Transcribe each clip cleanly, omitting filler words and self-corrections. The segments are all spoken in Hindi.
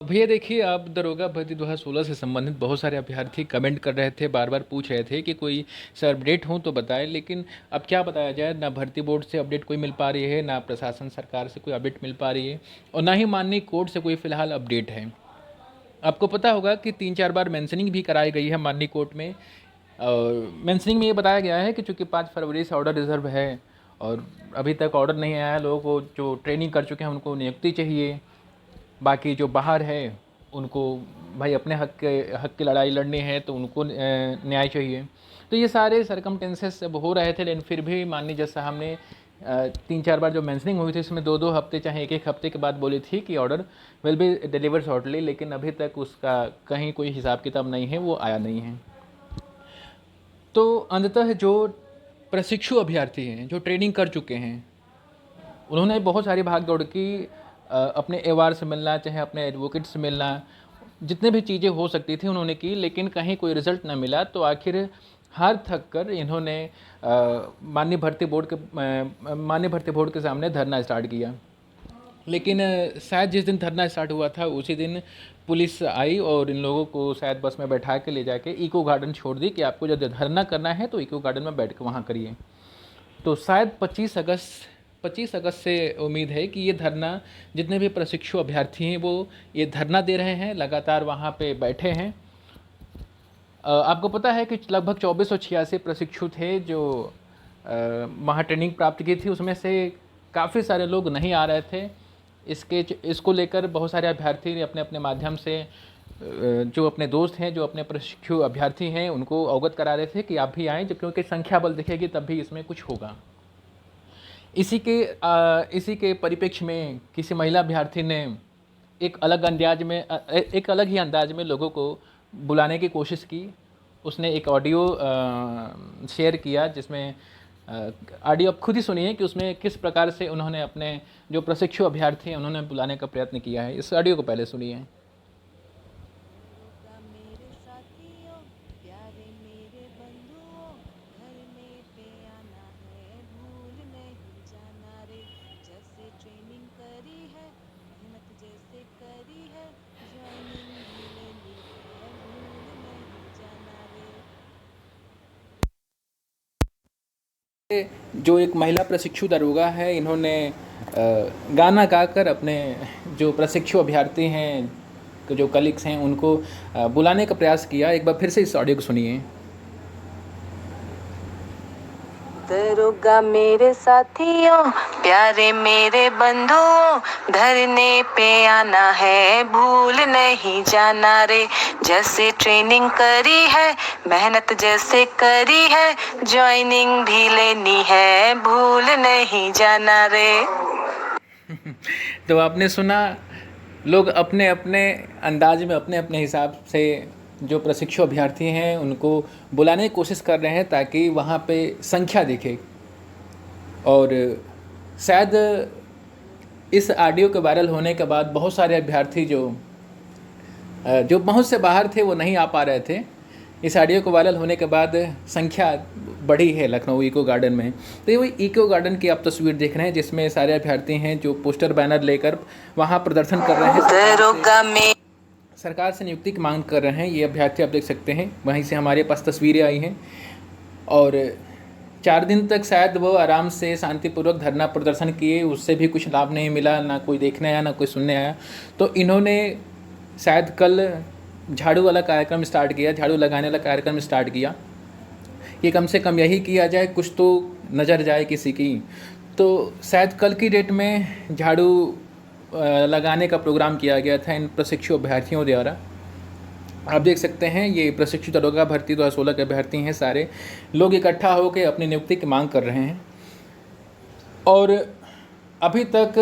भैया देखिए, आप दरोगा भर्ती 2016 से संबंधित बहुत सारे अभ्यर्थी कमेंट कर रहे थे, बार बार पूछ रहे थे कि कोई सर अपडेट हो तो बताएं। लेकिन अब क्या बताया जाए, ना भर्ती बोर्ड से अपडेट कोई मिल पा रही है, ना प्रशासन सरकार से कोई अपडेट मिल पा रही है, और ना ही माननीय कोर्ट से कोई फिलहाल अपडेट है। आपको पता होगा कि 3-4 बार मेंशनिंग भी कराई गई है माननीय कोर्ट में, और मेंशनिंग में ये बताया गया है कि चूंकि 5 फरवरी से ऑर्डर रिजर्व है और अभी तक ऑर्डर नहीं आया, लोगों को जो ट्रेनिंग कर चुके हैं उनको नियुक्ति चाहिए, बाकी जो बाहर है उनको भाई अपने हक की लड़ाई लड़नी है तो उनको न्याय चाहिए। तो ये सारे सरकमटेंसेस अब हो रहे थे, लेकिन फिर भी माननीय जज साहब ने 3-4 बार जो मेंशनिंग हुई थी उसमें 2-2 हफ्ते चाहे 1-1 हफ्ते के बाद बोली थी कि order will be deliver shortly, लेकिन अभी तक उसका कहीं कोई हिसाब किताब नहीं है, वो आया नहीं है। तो अंततः जो प्रशिक्षु अभ्यर्थी हैं, जो ट्रेनिंग कर चुके हैं, उन्होंने बहुत सारी भाग दौड़ की, अपने एवार से मिलना, चाहे अपने एडवोकेट से मिलना, जितने भी चीज़ें हो सकती थी उन्होंने की, लेकिन कहीं कोई रिज़ल्ट ना मिला। तो आखिर हार थक कर इन्होंने माननीय भर्ती बोर्ड के सामने धरना स्टार्ट किया। लेकिन शायद जिस दिन धरना स्टार्ट हुआ था उसी दिन पुलिस आई और इन लोगों को शायद बस में बैठा के ले जाके इको गार्डन छोड़ दी कि आपको जब धरना करना है तो इको गार्डन में बैठ के वहाँ करिए। तो शायद 25 अगस्त से उम्मीद है कि ये धरना, जितने भी प्रशिक्षु अभ्यर्थी हैं वो ये धरना दे रहे हैं, लगातार वहाँ पे बैठे हैं। आपको पता है कि लगभग 2486 प्रशिक्षु थे जो वहाँ ट्रेनिंग प्राप्त की थी, उसमें से काफ़ी सारे लोग नहीं आ रहे थे। इसको लेकर बहुत सारे अभ्यर्थी अपने अपने माध्यम से जो अपने दोस्त हैं, जो अपने प्रशिक्षु अभ्यर्थी हैं, उनको अवगत करा रहे थे कि आप भी आएँ, क्योंकि संख्या बल दिखेगी तब भी इसमें कुछ होगा। इसी के परिप्रेक्ष्य में किसी महिला अभ्यर्थी ने एक अलग ही अंदाज में लोगों को बुलाने की कोशिश की। उसने एक ऑडियो शेयर किया जिसमें ऑडियो आप खुद ही सुनिए कि उसमें किस प्रकार से उन्होंने अपने जो प्रशिक्षु अभ्यर्थी हैं उन्होंने बुलाने का प्रयत्न किया है। इस ऑडियो को पहले सुनिए। होगा मेरे साथियों, प्यारे मेरे बंधुओं, धरने पे आना है, भूल नहीं जाना रे। जैसे ट्रेनिंग करी है, मेहनत जैसे करी है, ज्वाइनिंग भी लेनी है, भूल नहीं जाना रे। जो एक महिला प्रशिक्षु दरोगा है, इन्होंने गाना गाकर अपने जो प्रशिक्षु अभ्यर्थी हैं, जो कलीग्स हैं, उनको बुलाने का प्रयास किया। एक बार फिर से इस ऑडियो को सुनिए। दरोगा मेरे साथियों, प्यारे मेरे बंधुओं, धरने पे आना है, भूल नहीं जाना रे। जैसे ट्रेनिंग करी है, मेहनत जैसे करी है, ज्वाइनिंग भी लेनी है, भूल नहीं जाना रे। तो आपने सुना, लोग अपने अपने अंदाज में, अपने अपने हिसाब से जो प्रशिक्षु अभ्यर्थी हैं उनको बुलाने की कोशिश कर रहे हैं ताकि वहाँ पे संख्या दिखे। और शायद इस ऑडियो के वायरल होने के बाद बहुत सारे अभ्यर्थी जो पहुंच से बाहर थे वो नहीं आ पा रहे थे। इस ऑडियो को वायरल होने के बाद संख्या बढ़ी है लखनऊ इको गार्डन में। तो ये वही इको गार्डन की आप तस्वीर देख रहे हैं जिसमें सारे अभ्यर्थी हैं जो पोस्टर बैनर लेकर वहाँ प्रदर्शन कर रहे हैं, सरकार से नियुक्ति की मांग कर रहे हैं। ये अभ्यर्थी आप देख सकते हैं, वहीं से हमारे पास तस्वीरें आई हैं। और 4 दिन तक शायद वो आराम से शांतिपूर्वक धरना प्रदर्शन किए, उससे भी कुछ लाभ नहीं मिला, ना कोई देखने आया ना कोई सुनने आया। तो इन्होंने शायद कल झाड़ू वाला कार्यक्रम स्टार्ट किया, झाड़ू लगाने वाला कार्यक्रम स्टार्ट किया कि कम से कम यही किया जाए, कुछ तो नज़र जाए किसी की। तो शायद कल की डेट में झाड़ू लगाने का प्रोग्राम किया गया था इन प्रशिक्षु अभ्यर्थियों द्वारा। आप देख सकते हैं ये प्रशिक्षु दरोगा भर्ती 2016 के अभ्यर्थी हैं, सारे लोग इकट्ठा होकर अपनी नियुक्ति की मांग कर रहे हैं। और अभी तक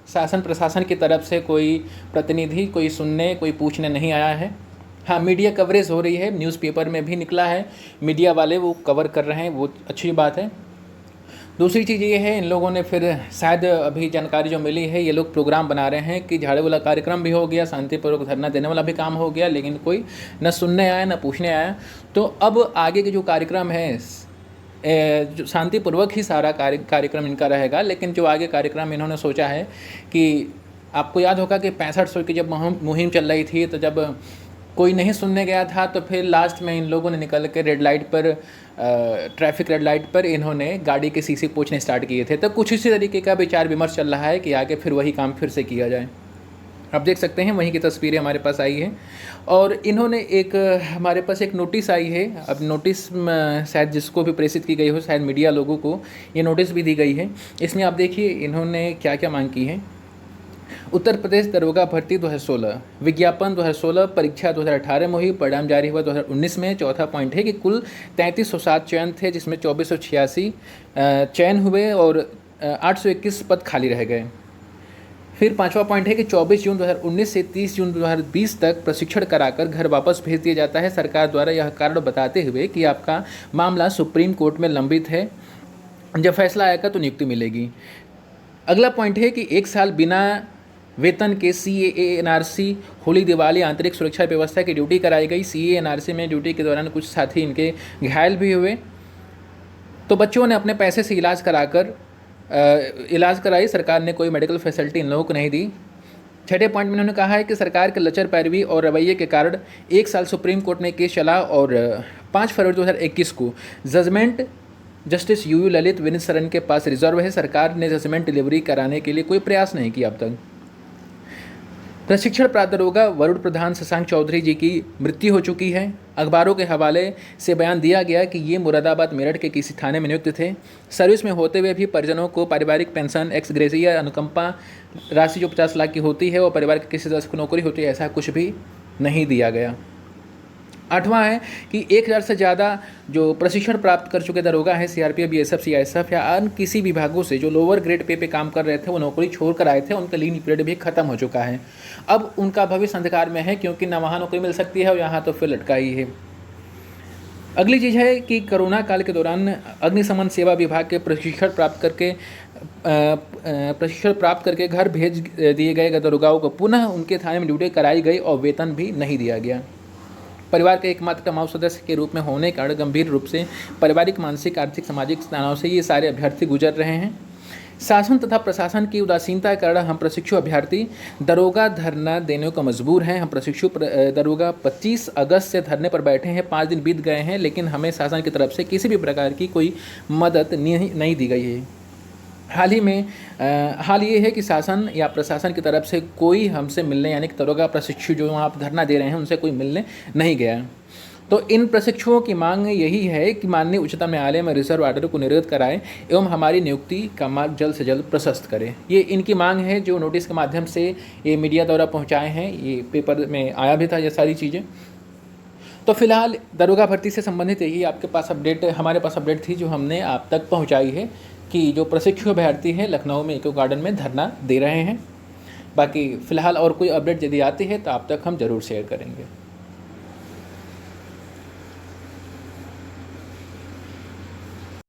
शासन प्रशासन की तरफ से कोई प्रतिनिधि, कोई सुनने, कोई पूछने नहीं आया है। हाँ, मीडिया कवरेज हो रही है, न्यूज़पेपर में भी निकला है, मीडिया वाले वो कवर कर रहे हैं, वो अच्छी बात है। दूसरी चीज़ ये है, इन लोगों ने फिर शायद अभी जानकारी जो मिली है, ये लोग प्रोग्राम बना रहे हैं कि झाड़ू वाला कार्यक्रम भी हो गया, शांतिपूर्वक धरना देने वाला भी काम हो गया, लेकिन कोई न सुनने आया न पूछने आया। तो अब आगे के जो कार्यक्रम है, जो शांतिपूर्वक ही सारा कार्यक्रम इनका रहेगा, लेकिन जो आगे कार्यक्रम इन्होंने सोचा है कि आपको याद होगा कि 6500 की जब मुहिम चल रही थी, तो जब कोई नहीं सुनने गया था तो फिर लास्ट में इन लोगों ने निकल के रेड लाइट पर, ट्रैफिक रेड लाइट पर इन्होंने गाड़ी के शीशे पोंछने स्टार्ट किए थे। तो कुछ इसी तरीके का विचार विमर्श चल रहा है कि आगे फिर वही काम फिर से किया जाए। आप देख सकते हैं वहीं की तस्वीरें हमारे पास आई हैं, और इन्होंने हमारे पास एक नोटिस आई है। अब नोटिस शायद जिसको भी प्रेषित की गई हो, शायद मीडिया लोगों को ये नोटिस भी दी गई है। इसमें आप देखिए इन्होंने क्या क्या मांग की है। उत्तर प्रदेश दरोगा भर्ती 2016, विज्ञापन 2016, परीक्षा 2018 में हुई, परिणाम जारी हुआ 2019 में। चौथा पॉइंट है कि कुल 3307 चयन थे, जिसमें 2486 चयन हुए और 821 पद खाली रह गए। फिर पांचवा पॉइंट है कि 24 जून 2019 से 30 जून 2020 तक प्रशिक्षण कराकर घर वापस भेज दिया जाता है, सरकार द्वारा यह कारण बताते हुए कि आपका मामला सुप्रीम कोर्ट में लंबित है, जब फैसला आएगा तो नियुक्ति मिलेगी। अगला पॉइंट है कि 1 साल बिना वेतन के CAA NRC, होली दिवाली, आंतरिक सुरक्षा व्यवस्था की ड्यूटी कराई गई। CAA NRC में ड्यूटी के दौरान कुछ साथी इनके घायल भी हुए, तो बच्चों ने अपने पैसे से इलाज कराई, सरकार ने कोई मेडिकल फैसिलिटी इन लोगों को नहीं दी। छठे पॉइंट में उन्होंने कहा है कि सरकार के लचर पैरवी और रवैये के कारण 1 साल सुप्रीम कोर्ट में केस चला और 5 फरवरी 2021 को judgment justice UU Lalit Vineet Saran के पास रिजर्व है। सरकार ने जजमेंट डिलीवरी कराने के लिए कोई प्रयास नहीं किया अब तक। प्रशिक्षण प्राप्त दरोगा वरुण प्रधान शशांक चौधरी जी की मृत्यु हो चुकी है। अखबारों के हवाले से बयान दिया गया कि ये मुरादाबाद मेरठ के किसी थाने में नियुक्त थे। सर्विस में होते हुए भी परिजनों को पारिवारिक पेंशन, एक्स ग्रेसिया, अनुकंपा राशि जो 50 लाख की होती है और परिवार के किसी सदस्य को नौकरी होती है, ऐसा कुछ भी नहीं दिया गया। आठवां है कि 1000 से ज़्यादा जो प्रशिक्षण प्राप्त कर चुके दरोगा हैं, CRPF, BSF, CISF या अन्य किसी विभागों से जो लोअर ग्रेड पे काम कर रहे थे, वो नौकरी छोड़कर आए थे, उनका लीन पीरियड भी खत्म हो चुका है। अब उनका भविष्य अंधकार में है, क्योंकि ना वहाँ नौकरी मिल सकती है और यहाँ तो फिर लटका ही है। अगली चीज़ है कि कोरोना काल के दौरान अग्निशमन सेवा विभाग के प्रशिक्षण प्राप्त करके घर भेज दिए गए दरोगाओं को पुनः उनके थाने में ड्यूटी कराई गई और वेतन भी नहीं दिया गया। परिवार के एकमात्र कमाऊ सदस्य के रूप में होने के कारण गंभीर रूप से पारिवारिक, मानसिक, आर्थिक, सामाजिक तनाव से ये सारे अभ्यर्थी गुजर रहे हैं। शासन तथा प्रशासन की उदासीनता के कारण हम प्रशिक्षु अभ्यर्थी दरोगा धरना देने को मजबूर हैं। हम प्रशिक्षु दरोगा 25 अगस्त से धरने पर बैठे हैं, 5 दिन बीत गए हैं, लेकिन हमें शासन की तरफ से किसी भी प्रकार की कोई मदद नहीं दी गई है। हाल ये है कि शासन या प्रशासन की तरफ से कोई हमसे मिलने, यानी कि दरोगा प्रशिक्षु जो वहाँ पर धरना दे रहे हैं, उनसे कोई मिलने नहीं गया। तो इन प्रशिक्षुओं की मांग यही है कि माननीय उच्चतम न्यायालय में रिजर्व आर्डर को निरस्त कराएं एवं हमारी नियुक्ति का मार्ग जल्द से जल्द प्रशस्त करें। ये इनकी मांग है, जो नोटिस के माध्यम से ये मीडिया द्वारा पहुँचाए हैं। ये पेपर में आया भी था ये सारी चीज़ें। तो फिलहाल दरोगा भर्ती से संबंधित यही आपके पास हमारे पास अपडेट थी, जो हमने आप तक पहुँचाई है कि जो प्रशिक्षु अभ्यर्थी हैं लखनऊ में इको गार्डन में धरना दे रहे हैं। बाकी फ़िलहाल और कोई अपडेट यदि आती है तो आप तक हम ज़रूर शेयर करेंगे।